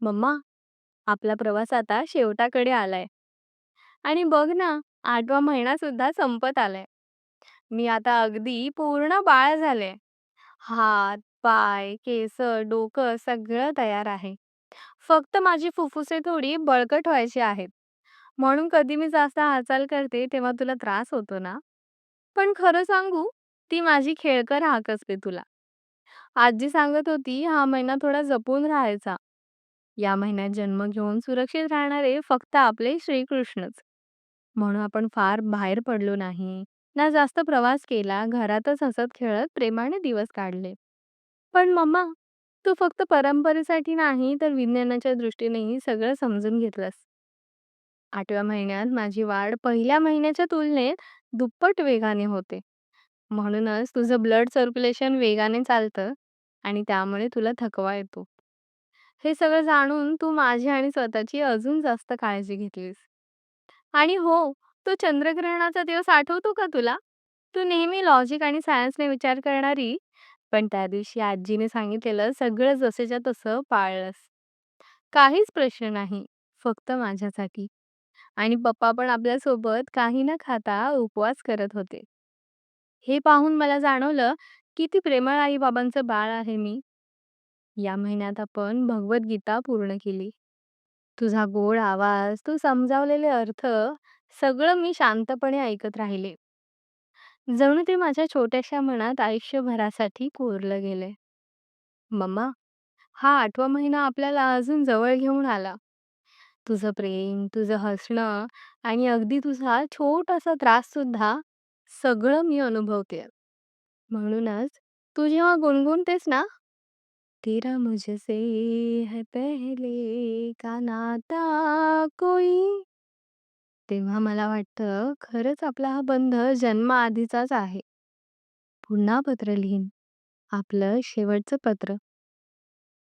Mamma, आपला प्रवास आता शेवटाकडे आलाय आणि बघ ना, 8वा महिना सुद्धा संपत आलाय. मी आता अगदी पूर्ण बाळ झाले. हात, पाय, केस, डोकं सगळं तयार आहे. फक्त माझी फुफ्फुसे थोडी बळकट व्हायची आहेत. म्हणून कधी मी जास्त हालचाल करते तेव्हा तुला त्रास होतो ना? पण खरं सांगू, ती माझी खेळकर हाक असते तुला. आजी सांगत होती हा महिना थोडा जपून राहायचा. या महिन्यात जन्म घेऊन सुरक्षित राहणारे फक्त आपले श्रीकृष्णच. म्हणून आपण फार बाहेर पडलो नाही, ना जास्त प्रवास केला, घरातच हसत खेळत प्रेमाने दिवस काढले. पण मम्मा, तू फक्त परंपरेसाठी नाही तर विज्ञानाच्या दृष्टीनेही सगळं समजून घेतलंस. 8व्या महिन्यात माझी वाढ पहिल्या महिन्याच्या तुलनेत दुप्पट वेगाने होते. म्हणूनच तुझं ब्लड सर्क्युलेशन वेगाने चालतं आणि त्यामुळे तुला थकवा येतो. हे सगळं जाणून तू माझी आणि स्वतःची अजून जास्त काळजी घेतलीस. आणि हो, तो चंद्रग्रहणाचा दिवस आठवतो का तुला? तू नेहमी लॉजिक आणि सायन्सने विचार करणारी, पण त्या दिवशी आजीने सांगितलेलं सगळं जसंच्या तसं पाळलंस. काहीच प्रश्न नाही, फक्त माझ्यासाठी. आणि पप्पा पण आपल्यासोबत काही न खाता उपवास करत होते. हे पाहून मला जाणवलं, किती प्रेमळ आई-बाबांचं बाळ आहे मी. या महिन्यात आपण भगवद्गीता पूर्ण केली. तुझा गोड आवाज, तू समजावलेले अर्थ, सगळं मी शांतपणे ऐकत राहिले. जणू ते माझ्या छोट्याशा मनात आयुष्यभरासाठी कोरलं गेलंय. मम्मा, हा 8वा महिना आपल्याला अजून जवळ घेऊन आला. तुझं प्रेम, तुझं हसणं आणि अगदी तुझा छोटासा त्रास सुद्धा सगळं मी अनुभवतेय. म्हणूनच तू जेव्हा गुणगुणतेस ना, तेरा मुझसे है पहले का नाता कोई, तेव्हा मला वाटतं खरंच आपला हा बंध जन्माआधीचाच आहे. पुन्हा पत्र लिहीन. आपलं शेवटचं पत्र.